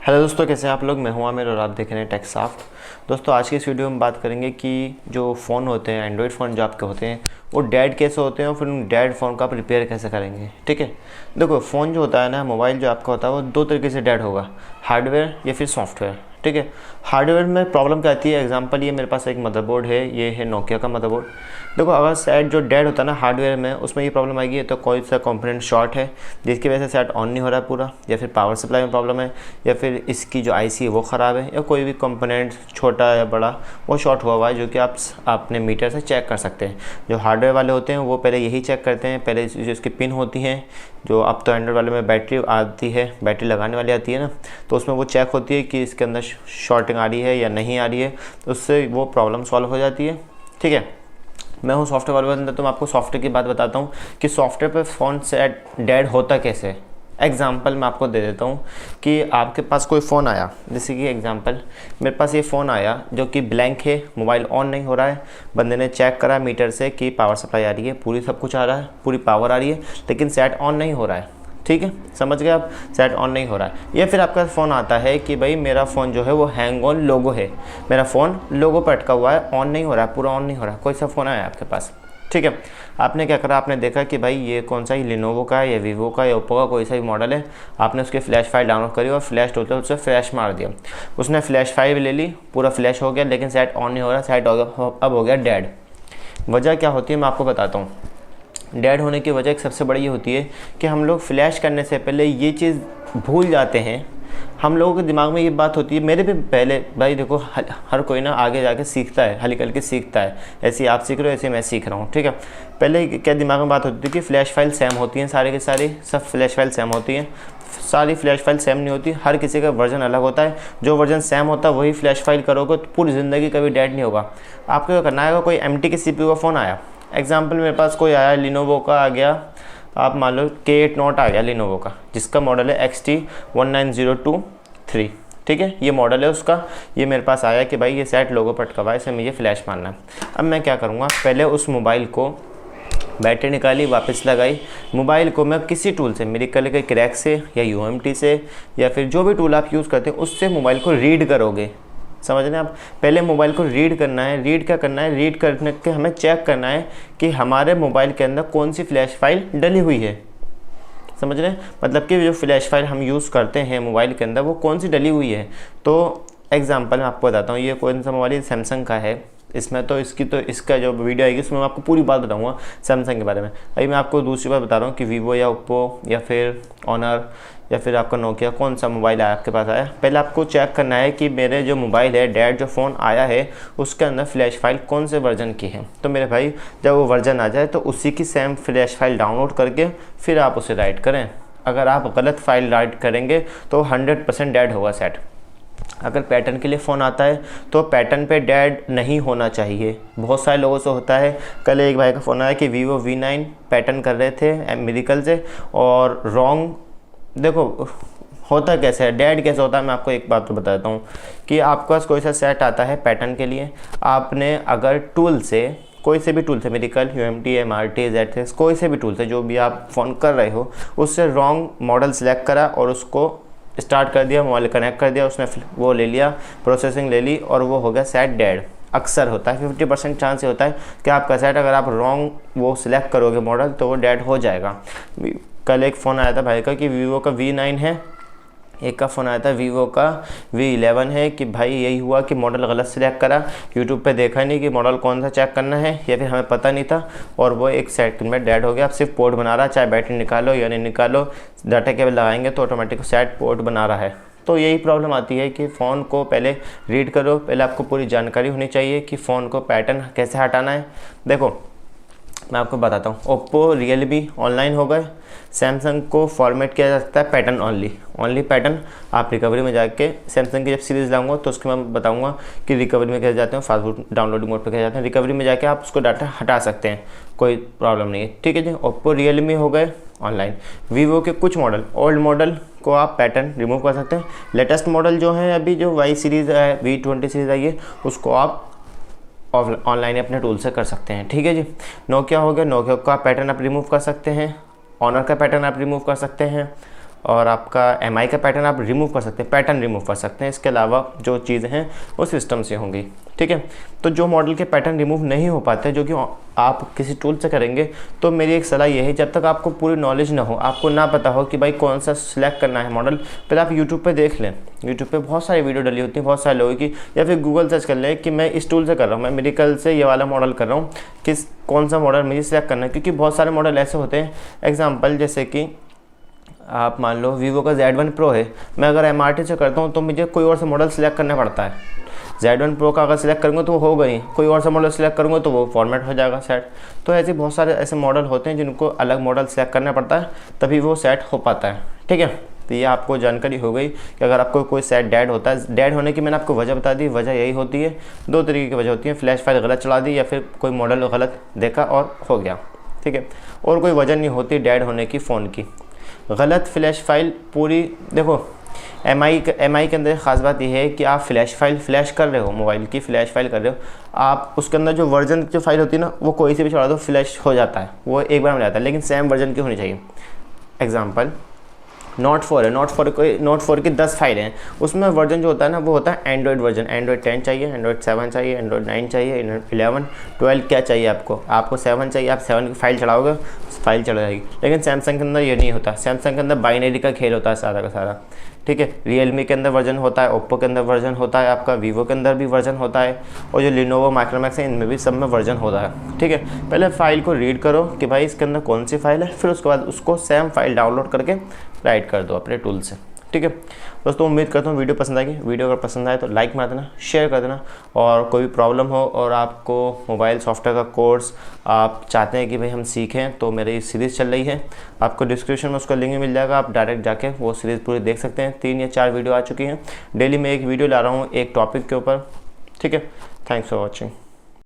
Hello दोस्तों, कैसे हैं आप लोग। मैं हूं आमिर और आप देख रहे हैं टेकसॉफ्ट। दोस्तों, आज की इस वीडियो में बात करेंगे कि जो फ़ोन होते हैं, एंड्रॉयड फ़ोन जो आपके होते हैं, वो डेड कैसे होते हैं और फिर उन डेड फ़ोन का आप रिपेयर कैसे करेंगे। ठीक है, देखो फ़ोन जो होता है ना, मोबाइल जो आपका होता है वो दो तरीके से डेड होगा, हार्डवेयर या फिर सॉफ्टवेयर। ठीक है, हार्डवेयर में प्रॉब्लम क्या आती है, एग्जांपल ये मेरे पास एक मदरबोर्ड है, ये है नोकिया का मदरबोर्ड। देखो, अगर सेट जो डेड होता है ना हार्डवेयर में, उसमें ये प्रॉब्लम आएगी, तो कोई सा कंपोनेंट शॉर्ट है जिसकी वजह से सेट ऑन नहीं हो रहा है पूरा, या फिर पावर सप्लाई में प्रॉब्लम है, या फिर इसकी जो आईसी है वो ख़राब है, या कोई भी कंपोनेंट छोटा या बड़ा वो शॉर्ट हुआ है, जो कि आप अपने मीटर से चेक कर सकते हैं। जो हार्डवेयर वाले होते हैं वो पहले यही चेक करते हैं, पहले जो इसकी पिन होती हैं, जो अब तो एंड्रॉयड वाले में बैटरी आती है, बैटरी लगाने वाली आती है ना, तो उसमें वो चेक होती है कि इसके अंदर शॉर्टिंग आ रही है या नहीं आ रही है, तो उससे वो प्रॉब्लम सॉल्व हो जाती है। ठीक है, मैं हूँ सॉफ्टवेयर वाले बंदा, तो मैं आपको सॉफ्टवेयर की बात बताता हूँ कि सॉफ्टवेयर पे फ़ोन सेट डेड होता कैसे है। एग्जाम्पल मैं आपको दे देता हूँ कि आपके पास कोई फ़ोन आया, जैसे कि एग्जांपल मेरे पास ये फ़ोन आया जो कि ब्लैंक है, मोबाइल ऑन नहीं हो रहा है। बंदे ने चेक करा मीटर से कि पावर सप्लाई आ रही है, पूरी सब कुछ आ रहा है, पूरी पावर आ रही है, लेकिन सेट ऑन नहीं हो रहा है। ठीक है, समझ गए आप, सेट ऑन नहीं हो रहा है। या फिर आपका फ़ोन आता है कि भाई मेरा फ़ोन जो है वो हैंग ऑन लोगो है, मेरा फ़ोन लोगो पर अटका हुआ है, ऑन नहीं हो रहा है, पूरा ऑन नहीं हो रहा है। कोई सा फ़ोन आया आपके पास, ठीक है, आपने क्या करा, आपने देखा कि भाई ये कौन सा ही लिनोवो का है या वीवो का या ओप्पो का कोई सा भी मॉडल है, आपने उसकी फ्लैश फाइल डाउनलोड करी और फ्लैश होते उससे फ्लैश मार दिया। उसने फ्लैश फाइल ले ली, पूरा फ्लैश हो गया, लेकिन सेट ऑन नहीं हो रहा, सेट अब हो गया डेड। वजह क्या होती है मैं आपको बताता हूँ। डेड होने की वजह एक सबसे बड़ी ये होती है कि हम लोग फ्लैश करने से पहले ये चीज़ भूल जाते हैं। हम लोगों के दिमाग में ये बात होती है, मेरे भी पहले, भाई देखो हर कोई ना आगे जाके सीखता है, हल्की हल्की सीखता है, ऐसे आप सीख रहे हो ऐसे मैं सीख रहा हूँ। ठीक है, पहले क्या दिमाग में बात होती थी कि फ़्लैश फाइल सेम होती हैं, सारी की सारी सब फ्लैश फाइल सेम होती हैं। सारी फ्लैश फाइल सेम नहीं होती, हर किसी का वर्जन अलग होता है। जो वर्जन सेम होता है वही फ्लैश फाइल करोगे तो पूरी ज़िंदगी कभी डेड नहीं होगा। आपको क्या करना है, कोई MT के CPU का फ़ोन आया, एग्जाम्पल मेरे पास कोई आया लिनोवो का आ गया, आप मान लो K8 नोट आ गया लिनोवो का, जिसका मॉडल है XT19023। ठीक है, ये मॉडल है उसका। ये मेरे पास आया कि भाई ये सेट लोगो पर अटका हुआ है, इसे मुझे फ्लैश मारना है। अब मैं क्या करूँगा, पहले उस मोबाइल को बैटरी निकाली, वापस लगाई, मोबाइल को मैं किसी टूल से, मेरे कल के क्रैक से या UMT से या फिर जो भी टूल आप यूज़ करते हैं उससे मोबाइल को रीड करोगे। समझ रहे हैं आप, पहले मोबाइल को रीड करना है। रीड क्या करना है, रीड करने के हमें चेक करना है कि हमारे मोबाइल के अंदर कौन सी फ्लैश फाइल डली हुई है। समझ रहे हैं, मतलब कि जो फ्लैश फाइल हम यूज़ करते हैं मोबाइल के अंदर वो कौन सी डली हुई है। तो एग्जांपल मैं आपको बताता हूँ, ये कौन सा मोबाइल, सैमसंग का है। इसमें तो इसका जो वीडियो आएगी उसमें मैं आपको पूरी बात बताऊंगा सैमसंग के बारे में। अभी मैं आपको दूसरी बात बता रहा हूँ कि वीवो या ओप्पो या फिर ऑनर या फिर आपका नोकिया, कौन सा मोबाइल आया आपके पास आया, पहले आपको चेक करना है कि मेरे जो मोबाइल है, डेड जो फ़ोन आया है, उसके अंदर फ्लैश फाइल कौन से वर्जन की है। तो मेरे भाई जब वो वर्जन आ जाए तो उसी की सेम फ्लैश फाइल डाउनलोड करके फिर आप उसे राइट करें। अगर आप गलत फाइल राइट करेंगे तो 100% डेड होगा सेट। अगर पैटर्न के लिए फ़ोन आता है तो पैटर्न पे डेड नहीं होना चाहिए। बहुत सारे लोगों से होता है, कल एक भाई का फ़ोन आया कि Vivo V9 पैटर्न कर रहे थे मेडिकल से और रॉन्ग। देखो होता कैसे है, डेड कैसे होता है, मैं आपको एक बात तो बता देता हूँ कि आपके पास कोई सा सेट आता है पैटर्न के लिए, आपने अगर टूल से, कोई से भी टूल से, मेडिकल, UMT, MRT, ZX, कोई से भी टूल से जो भी आप फ़ोन कर रहे हो, उससे रॉन्ग मॉडल सेलेक्ट करा और उसको स्टार्ट कर दिया, मोबाइल कनेक्ट कर दिया, उसने वो ले लिया, प्रोसेसिंग ले ली और वो हो गया सेट डेड। अक्सर होता है, 50% चांस होता है कि आपका सेट अगर आप रॉन्ग वो सिलेक्ट करोगे मॉडल तो वो डेड हो जाएगा। कल एक फ़ोन आया था भाई का कि वीवो का V9 है, एक का फ़ोन आया था वीवो का V11 है, कि भाई यही हुआ कि मॉडल गलत सिलेक्ट करा, यूट्यूब पे देखा नहीं कि मॉडल कौन सा चेक करना है, या फिर हमें पता नहीं था और वो एक सेकंड में डेड हो गया। अब सिर्फ पोर्ट बना रहा है, चाहे बैटरी निकालो या नहीं निकालो, डाटा केबल लगाएंगे तो ऑटोमेटिक सेट पोर्ट बना रहा है। तो यही प्रॉब्लम आती है कि फ़ोन को पहले रीड करो, पहले आपको पूरी जानकारी होनी चाहिए कि फ़ोन को पैटर्न कैसे हटाना है। देखो मैं आपको बताता हूँ, ओप्पो, रियलमी ऑनलाइन हो गए, सैमसंग को फॉर्मेट किया जा सकता है पैटर्न ओनली पैटर्न। आप रिकवरी में जाके सैमसंग की जब सीरीज़ लाऊंगा तो उसके मैं बताऊंगा कि रिकवरी में कैसे जाते हैं, फास्ट फूड डाउनलोडिंग मोड पर कैसे जाते हैं। रिकवरी में जाके आप उसको डाटा हटा सकते हैं, कोई प्रॉब्लम नहीं है। ठीक है जी, ओप्पो, रियलमी हो गए ऑनलाइन। वीवो के कुछ मॉडल, ओल्ड मॉडल को आप पैटर्न रिमूव कर सकते हैं। लेटेस्ट मॉडल जो है अभी जो Y सीरीज़ है, V20 सीरीज़ आई है, उसको आप ऑनलाइन अपने टूल से कर सकते हैं। ठीक है जी, नोकिया हो गया, नोकिया का पैटर्न आप रिमूव कर सकते हैं, ऑनर का पैटर्न आप रिमूव कर सकते हैं, और आपका MI का पैटर्न आप रिमूव कर सकते हैं, पैटर्न रिमूव कर सकते हैं। इसके अलावा जो चीज़ें हैं वो सिस्टम से होंगी, ठीक है। तो जो मॉडल के पैटर्न रिमूव नहीं हो पाते, जो कि आप किसी टूल से करेंगे, तो मेरी एक सलाह ये है, जब तक आपको पूरी नॉलेज ना हो, आपको ना पता हो कि भाई कौन सा सिलेक्ट करना है मॉडल, पहले आप यूट्यूब पे देख लें। यूट्यूब पे बहुत सारी वीडियो डली होती हैं बहुत सारे लोगों की, या फिर गूगल सर्च कर लें कि मैं इस टूल से कर रहा हूँ, मैं मेडिकल से ये वाला मॉडल कर रहा हूँ, कौन सा मॉडल मुझे सिलेक्ट करना है। क्योंकि बहुत सारे मॉडल ऐसे होते हैं, एग्जाम्पल जैसे कि आप मान लो वीवो का Z1 Pro है, मैं अगर MRT से करता हूँ तो मुझे कोई और सा मॉडल सिलेक्ट करना पड़ता है। Z1 Pro का अगर सिलेक्ट करूँगा तो वो होगा ही, कोई और सा मॉडल सिलेक्ट करूँगा तो वो फॉर्मेट हो जाएगा सेट। तो ऐसे बहुत सारे ऐसे मॉडल होते हैं जिनको अलग मॉडल सेलेक्ट करना पड़ता है, तभी वो सेट हो पाता है, ठीक है। तो ये आपको जानकारी हो गई कि अगर आपको कोई सेट डेड होता है, डेड होने की मैंने आपको वजह बता दी। वजह यही होती है, दो तरीके की वजह होती है, फ्लैश फाइल गलत चला दी या फिर कोई मॉडल गलत देखा और हो गया, ठीक है। और कोई वजह नहीं होती डेड होने की फ़ोन की। गलत फ्लैश फाइल पूरी देखो, MI के अंदर ख़ास बात यह है कि आप फ्लैश फाइल फ्लैश कर रहे हो, मोबाइल की फ्लैश फाइल कर रहे हो आप, उसके अंदर जो वर्जन जो फाइल होती है ना, वो कोई से भी चढ़ा दो फ्लैश हो जाता है, वो एक बार में जाता है, लेकिन सेम वर्जन की होनी चाहिए। एग्जांपल नोट 4 है, नोट 4 की 10 फाइलें हैं, उसमें वर्जन जो होता है ना वो होता है एंड्रॉयड वर्जन। एंड्रॉयड 10 चाहिए, एंड्रॉयड 7 चाहिए, एंड्रॉयड 9 चाहिए, एंड्रॉयड 11, 12 क्या चाहिए आपको 7 चाहिए, आप 7 की फाइल चढ़ाओगे फाइल चढ़ जाएगी। लेकिन सैमसंग के अंदर ये नहीं होता, सैमसंग के अंदर बाइनरी का खेल होता है सारा का सारा, ठीक है। रियलमी के अंदर वर्जन होता है, ओप्पो के अंदर वर्जन होता है, आपका वीवो के अंदर भी वर्जन होता है, और जो लिनोवो माइक्रोमैक्स है इनमें भी सब में वर्जन होता है, ठीक है। पहले फाइल को रीड करो कि भाई इसके अंदर कौन सी फाइल है, फिर उसके बाद उसको सेम फाइल डाउनलोड करके राइट कर दो अपने टूल से, ठीक है। दोस्तों उम्मीद करता हूँ वीडियो पसंद आएगी। वीडियो अगर पसंद आए तो लाइक मार देना, शेयर कर देना, और कोई भी प्रॉब्लम हो और आपको मोबाइल सॉफ्टवेयर का कोर्स आप चाहते हैं कि भाई हम सीखें, तो मेरी सीरीज़ चल रही है, आपको डिस्क्रिप्शन में उसका लिंक मिल जाएगा, आप डायरेक्ट जाके वो सीरीज़ पूरी देख सकते हैं। 3 या 4 वीडियो आ चुकी हैं, डेली मैं एक वीडियो ला रहा हूँ एक टॉपिक के ऊपर, ठीक है। Thanks for watching.